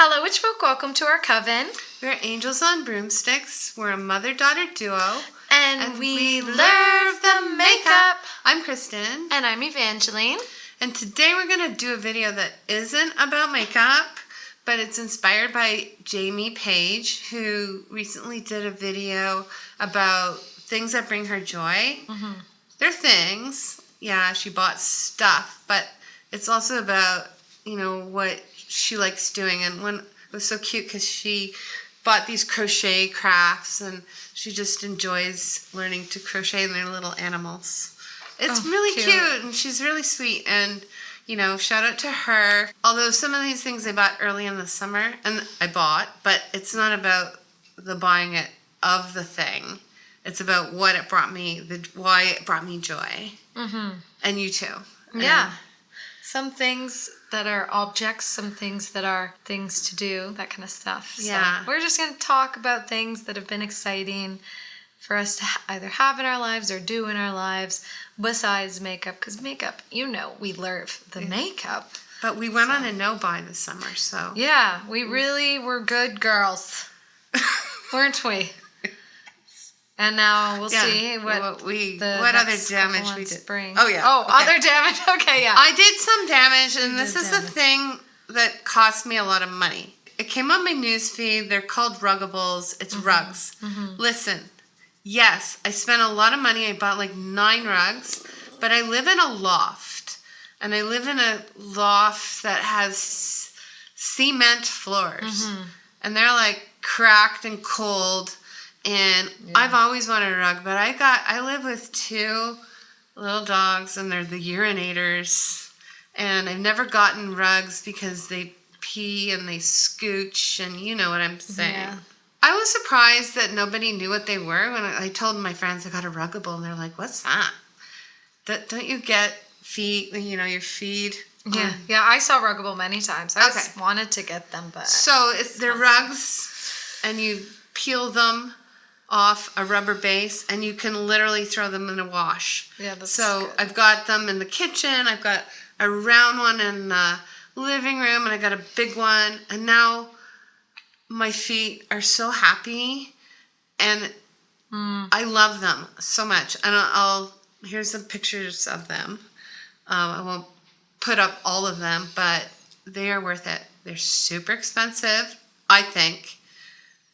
Hello, witch folk. Welcome to our coven. We're angels on broomsticks. We're a mother-daughter duo. And we love the makeup. I'm Kristen. And I'm Evangeline. And today we're going to do a video that isn't about makeup, but it's inspired by Jaimie Paige, who recently did a video about things that bring her joy. Mm-hmm. They're things. Yeah, she bought stuff, but it's also about, what she likes doing. And it was so cute because she bought these crochet crafts and she just enjoys learning to crochet their little animals. It's really cute and she's really sweet, and shout out to her. Although some of these things I bought early in the summer but it's not about the buying it of the thing. It's about what it brought me, why it brought me joy. Mm-hmm. And you too. Yeah. Some things that are objects, some things that are things to do, that kind of stuff. Yeah. So we're just going to talk about things that have been exciting for us to either have in our lives or do in our lives besides makeup. Because makeup, we love the makeup. But we went on a no-buy this summer, so. Yeah, we really were good girls. Weren't we? And now we'll see what other damage we did. Bring. Oh, yeah. Oh, okay. Other damage. Okay, yeah. I did some damage, and this is the thing that cost me a lot of money. It came on my newsfeed. They're called Ruggables. It's rugs. Mm-hmm. Listen, yes, I spent a lot of money. I bought like 9 rugs, but I live in a loft, and I live in a loft that has cement floors, and they're like cracked and cold. And I've always wanted a rug, but I live with 2 little dogs, and they're the urinators. And I've never gotten rugs because they pee and they scooch, and you know what I'm saying. Yeah. I was surprised that nobody knew what they were when I told my friends I got a Ruggable, and they're like, "What's that? Don't you get feet? Your feed?" Yeah, yeah. I saw Ruggable many times. I wanted to get them, but so they're rugs, and you peel them off a rubber base, and you can literally throw them in a wash. Yeah, that's so good. I've got them in the kitchen. I've got a round one in the living room, and I got a big one. And now my feet are so happy, and I love them so much. And here's some pictures of them. I won't put up all of them, but they are worth it. They're super expensive, I think.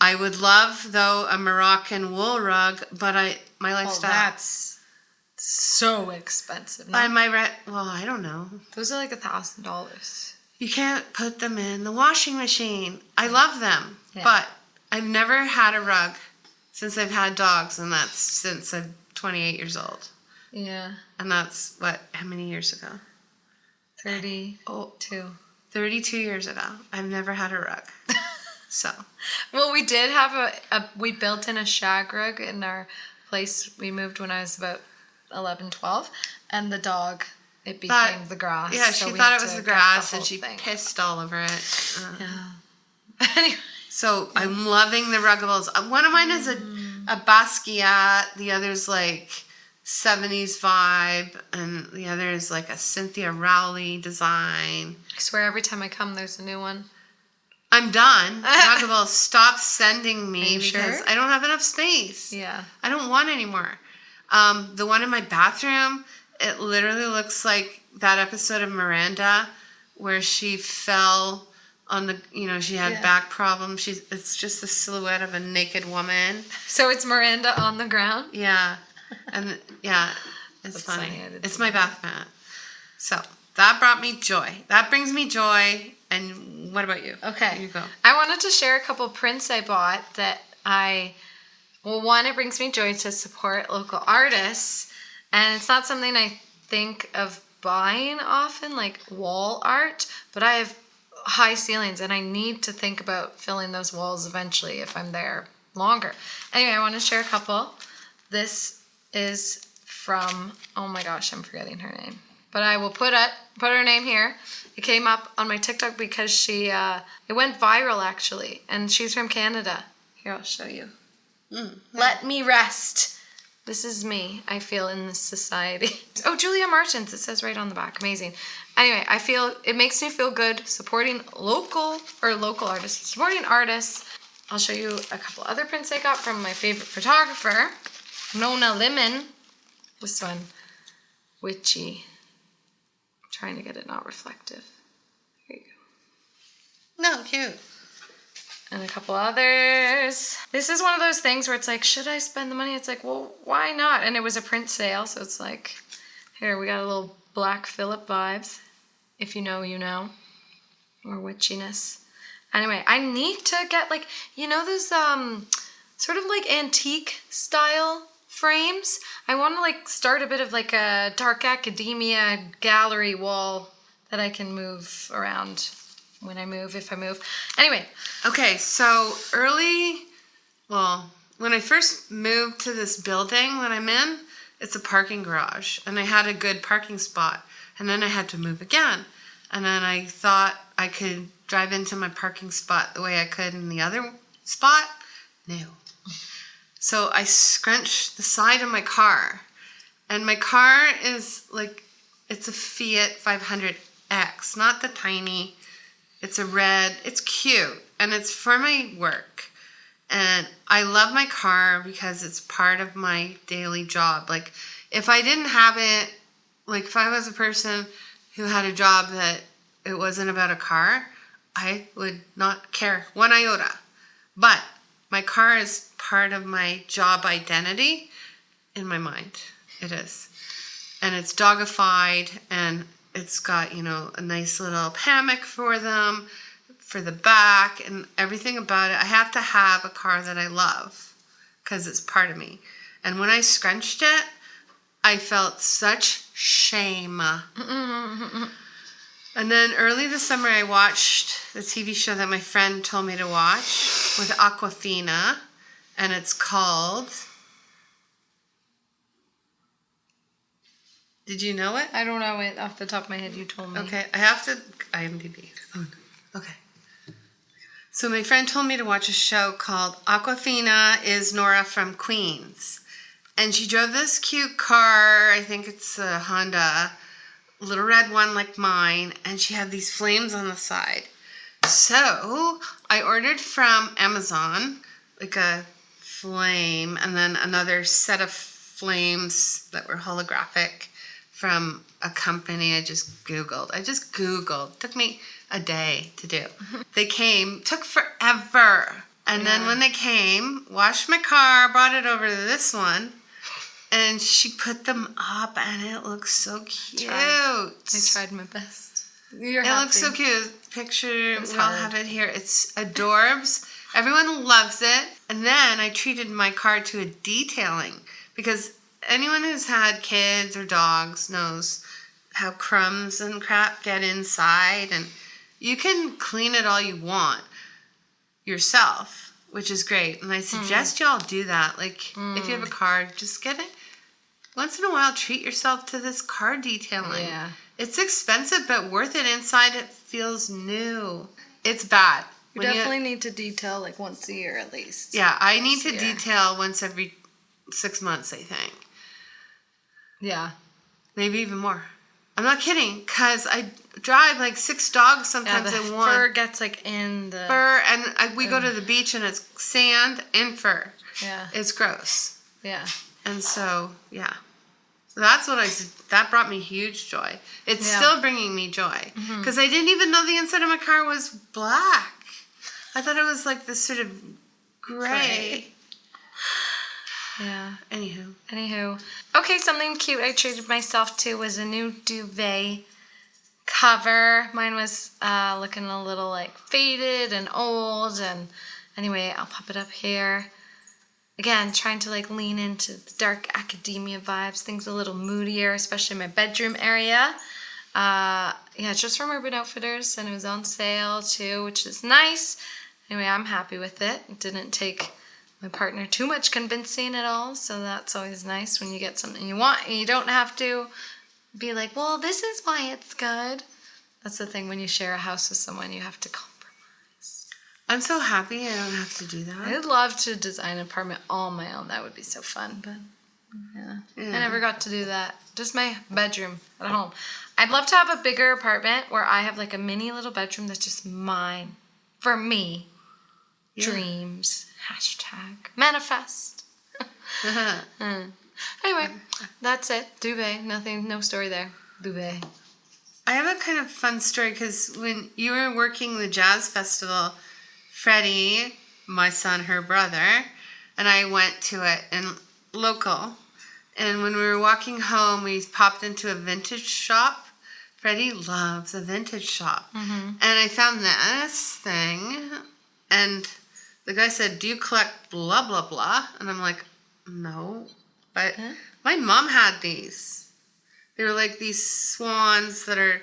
I would love, though, a Moroccan wool rug, but my lifestyle. That's so expensive. Well, I don't know. Those are like $1,000. You can't put them in the washing machine. I love them, but I've never had a rug since I've had dogs, and that's since I'm 28 years old. Yeah. And that's, how many years ago? 32. 32 years ago. I've never had a rug. So, well, we did have we built in a shag rug in our place. We moved when I was about 11, 12, and the dog, it became the grass. Yeah, she thought it was the grass, and she pissed all over it. Yeah. Anyway. So I'm loving the Ruggables. One of mine is a Basquiat. The other's like 70s vibe, and the other is like a Cynthia Rowley design. I swear every time I come, there's a new one. I'm done. Ruggable, stop sending me because I don't have enough space. Yeah. I don't want any more. The one in my bathroom, it literally looks like that episode of Miranda where she fell on the, she had back problems. It's just the silhouette of a naked woman. So it's Miranda on the ground? Yeah. And it's funny. It's my bath mat. So that brought me joy. That brings me joy. And what about you? Okay. You go. I wanted to share a couple prints I bought that one, it brings me joy to support local artists. And it's not something I think of buying often, like wall art, but I have high ceilings and I need to think about filling those walls eventually if I'm there longer. Anyway, I want to share a couple. This is from, oh my gosh, I'm forgetting her name. But I will put her name here. It came up on my TikTok because it went viral actually, and she's from Canada. Here, I'll show you. Let Me Rest. This is me, I feel, in this society. Oh, Julia Martins, it says right on the back. Amazing. Anyway, I feel, it makes me feel good supporting local artists, supporting artists. I'll show you a couple other prints I got from my favorite photographer, Nona Lemon. This one, witchy. I'm trying to get it not reflective. Here you go. No, cute. And a couple others. This is one of those things where it's like, should I spend the money? It's like, well, why not? And it was a print sale, so it's like, here, we got a little Black Phillip vibes. If you know, you know. Or witchiness. Anyway, I need to get, like, you know those sort of like antique style frames? I want to like start a bit of like a dark academia gallery wall that I can move around when I move, if I move. Anyway. Okay, so when I first moved to this building that I'm in, it's a parking garage, and I had a good parking spot, and then I had to move again, and then I thought I could drive into my parking spot the way I could in the other spot. No. So I scrunched the side of my car, and my car is like, it's a Fiat 500X, not the tiny. It's a red, it's cute, and it's for my work. And I love my car because it's part of my daily job. Like, if I didn't have it, like if I was a person who had a job that it wasn't about a car, I would not care one iota. But my car is part of my job identity in my mind. It is. And it's dogified, and it's got, you know, a nice little hammock for them, for the back, and everything about it. I have to have a car that I love because it's part of me. And when I scrunched it, I felt such shame. And then early this summer, I watched the TV show that my friend told me to watch with Awkwafina, and it's called... Did you know it? I don't know it off the top of my head. You told me. Okay, I have to IMDb. Oh, no. Okay. So my friend told me to watch a show called Awkwafina is Nora from Queens. And she drove this cute car. I think it's a Honda. Little red one like mine. And she had these flames on the side. So I ordered from Amazon like a flame and then another set of flames that were holographic from a company I just Googled. Took me a day to do. They came, took forever. And then when they came, washed my car, brought it over to this one, and she put them up, and it looks so cute. I tried my best. It looks so cute. Picture, I'll have it here. It's adorbs. Everyone loves it. And then I treated my car to a detailing because anyone who's had kids or dogs knows how crumbs and crap get inside, and you can clean it all you want yourself, which is great. And I suggest y'all do that. Like, if you have a car, just get it. Once in a while, treat yourself to this car detailing. Yeah. It's expensive, but worth it. Inside, it feels new. It's bad. You definitely need to detail like once a year at least. Yeah, I need to detail once every 6 months, I think. Yeah. Maybe even more. I'm not kidding, because I drive like 6 dogs sometimes in one. Fur gets like in the... Fur, and we go to the beach and it's sand and fur. Yeah. It's gross. Yeah. And so, yeah. So that's what that brought me huge joy. It's still bringing me joy. Because I didn't even know the inside of my car was black. I thought it was like this sort of gray. Yeah. Anywho. Okay, something cute I treated myself to was a new duvet cover. Mine was looking a little like faded and old. And anyway, I'll pop it up here. Again, trying to like lean into the dark academia vibes. Things a little moodier, especially in my bedroom area. It's just from Urban Outfitters, and it was on sale too, which is nice. Anyway, I'm happy with it. It didn't take my partner too much convincing at all, so that's always nice when you get something you want and you don't have to be like, well, this is why it's good. That's the thing when you share a house with someone, you have to compromise. I'm so happy I don't have to do that. I'd love to design an apartment all on my own. That would be so fun, but Yeah. I never got to do that. Just my bedroom at home. I'd love to have a bigger apartment where I have like a mini little bedroom that's just mine. For me. Yeah. Dreams. #manifest. Anyway, that's it. Duvet. Nothing, no story there. Duvet. I have a kind of fun story because when you were working the jazz festival, Freddie, my son, her brother, and I went to it in local. And when we were walking home, we popped into a vintage shop. Freddie loves a vintage shop. Mm-hmm. And I found this thing. And the guy said, "Do you collect blah, blah, blah?" And I'm like, "No." But my mom had these. They were like these swans that are...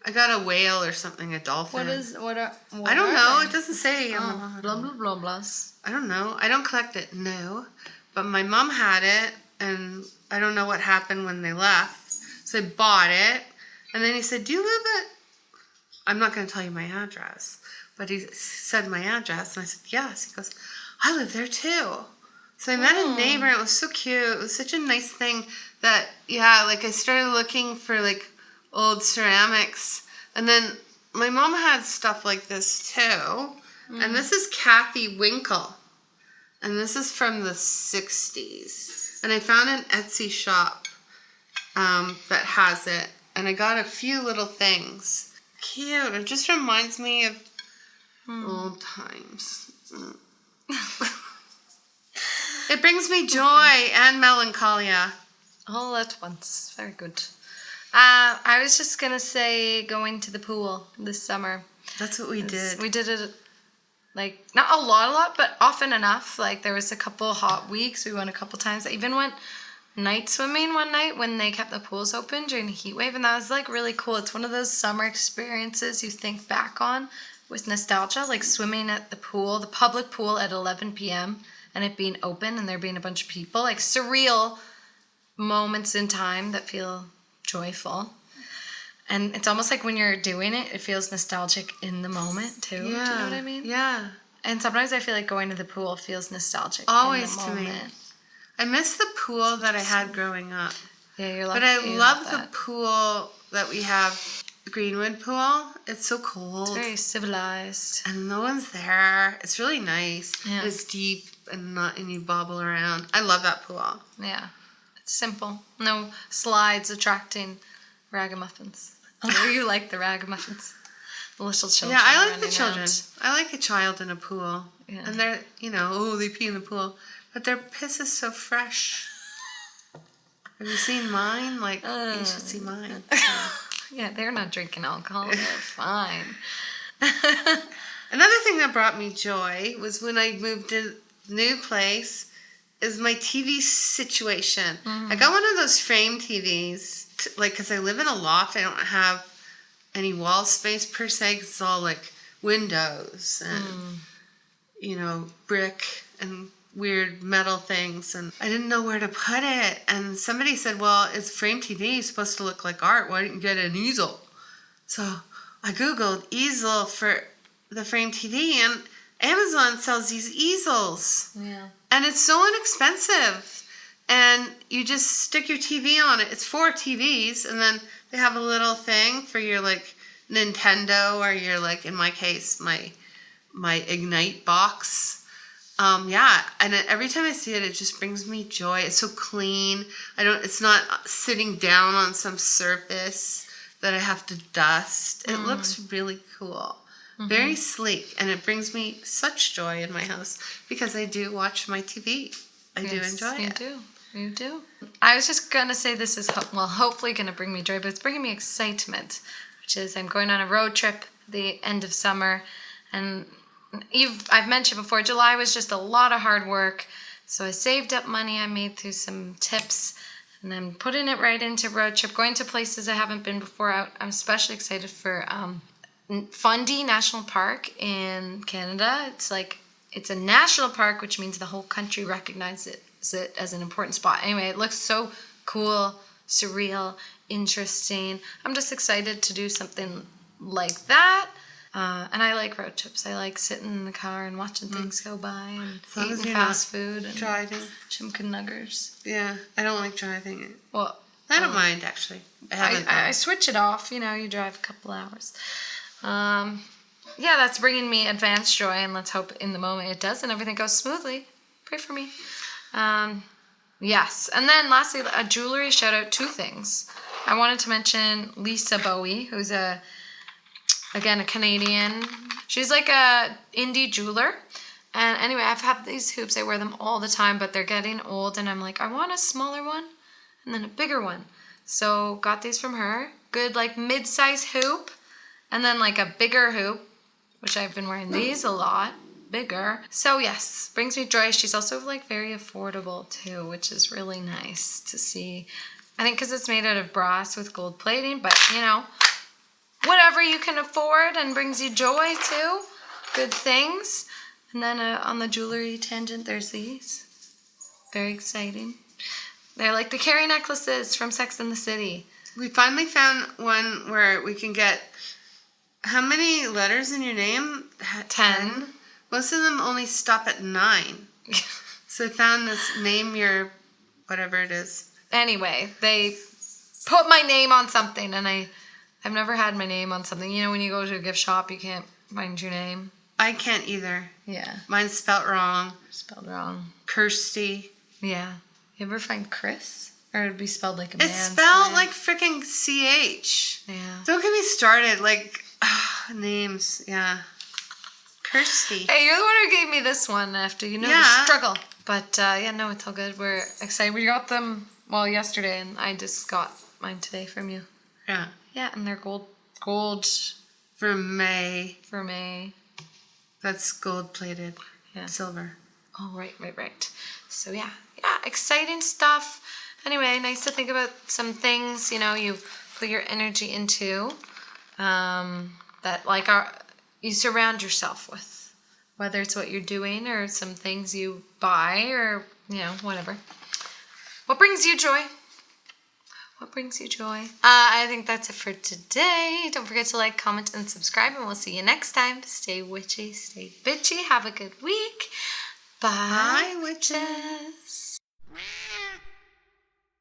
I got a whale or something, a dolphin. What are I don't know. It doesn't say. Blah, blah, blah, blahs. I don't know. I don't collect it, no. But my mom had it. And I don't know what happened when they left. So I bought it. And then he said, "Do you live at..." I'm not going to tell you my address. But he said my address. And I said, "Yes." He goes, "I live there too." So I met a neighbor. It was so cute. It was such a nice thing that, like I started looking for like old ceramics. And then my mom had stuff like this too. And this is Kathy Winkle. And this is from the 60s. And I found an Etsy shop that has it. And I got a few little things. Cute. It just reminds me of old times. It brings me joy and melancholia. All at once. Very good. I was just going to say going to the pool this summer. That's what we did. We did it... Like, not a lot, but often enough. Like, there was a couple hot weeks. We went a couple times. I even went night swimming one night when they kept the pools open during the heat wave. And that was, like, really cool. It's one of those summer experiences you think back on with nostalgia. Like, swimming at the pool, the public pool at 11 p.m. and it being open and there being a bunch of people. Like, surreal moments in time that feel joyful. And it's almost like when you're doing it, it feels nostalgic in the moment, too. Yeah. Do you know what I mean? Yeah. And sometimes I feel like going to the pool feels nostalgic always in the to moment. Me. I miss the pool that I had growing up. Yeah, you're lucky. But I love the pool that we have, the Greenwood pool. It's so cold. It's very civilized. And no one's there. It's really nice. Yeah. It's deep and you bobble around. I love that pool. Yeah. It's simple. No slides attracting ragamuffins. Oh, you like the ragamuffins. The little children. Yeah, I like the children. I like a child in a pool. Yeah. And they're, they pee in the pool. But their piss is so fresh. Have you seen mine? Like, you should see mine. Yeah, they're not drinking alcohol. They're fine. Another thing that brought me joy was when I moved to a new place is my TV situation. I got one of those frame TVs. Because I live in a loft, I don't have any wall space per se. Cause it's all like windows and, brick and weird metal things. And I didn't know where to put it. And somebody said, "Well, it's frame TV. It's supposed to look like art. Why didn't you get an easel?" So I Googled easel for the frame TV. And Amazon sells these easels. Yeah. And it's so inexpensive. And you just stick your TV on it. It's 4 TVs, and then they have a little thing for your like Nintendo or your like, in my case, my Ignite box. And every time I see it, it just brings me joy. It's so clean. It's not sitting down on some surface that I have to dust. It looks really cool. Very sleek, and it brings me such joy in my house because I do watch my TV. I do enjoy it. You do. I was just going to say this is, hopefully going to bring me joy, but it's bringing me excitement, which is I'm going on a road trip at the end of summer. And I've mentioned before, July was just a lot of hard work. So I saved up money I made through some tips, and I'm putting it right into road trip, going to places I haven't been before. I'm especially excited for Fundy National Park in Canada. It's a national park, which means the whole country recognizes it as an important spot. Anyway, it looks so cool, surreal, interesting. I'm just excited to do something like that. And I like road trips. I like sitting in the car and watching things go by and eating fast food and driving. Chimkin nuggers. Yeah, I don't like driving it. Well, I don't mind, actually. I switch it off. You drive a couple hours. Yeah, that's bringing me advanced joy, and let's hope in the moment it does and everything goes smoothly. Pray for me. Yes. And then lastly, a jewelry shout out, 2 things. I wanted to mention Lisa Bowie, who's again, a Canadian. She's like a indie jeweler. And anyway, I've had these hoops. I wear them all the time, but they're getting old. And I'm like, I want a smaller one and then a bigger one. So got these from her. Good, like mid-size hoop. And then like a bigger hoop, which I've been wearing these a lot. Bigger. So yes, brings me joy. She's also like very affordable too, which is really nice to see. I think because it's made out of brass with gold plating, but whatever you can afford and brings you joy too. Good things. And then on the jewelry tangent, there's these. Very exciting. They're like the Carrie necklaces from Sex and the City. We finally found one where we can get, how many letters in your name? 10. Most of them only stop at 9. So I found this name your, whatever it is. Anyway, they put my name on something, and I've never had my name on something. When you go to a gift shop, you can't find your name. I can't either. Yeah. Mine's spelt wrong. Spelled wrong. Kirsty. Yeah. You ever find Chris? Or it'd be spelled like a man. It's spelled like freaking CH. Yeah. Don't get me started. Like, names. Yeah. Kirsty. Hey, you're the one who gave me this one after the struggle. But no, it's all good. We're excited. We got them yesterday, and I just got mine today from you. Yeah. Yeah, and they're gold for May. For May. That's gold plated. Yeah. Silver. Oh, right. So yeah, exciting stuff. Anyway, nice to think about some things, you put your energy into, that like you surround yourself with, whether it's what you're doing or some things you buy or, whatever. What brings you joy? I think that's it for today. Don't forget to like, comment, and subscribe, and we'll see you next time. Stay witchy, stay bitchy. Have a good week. Bye, witches.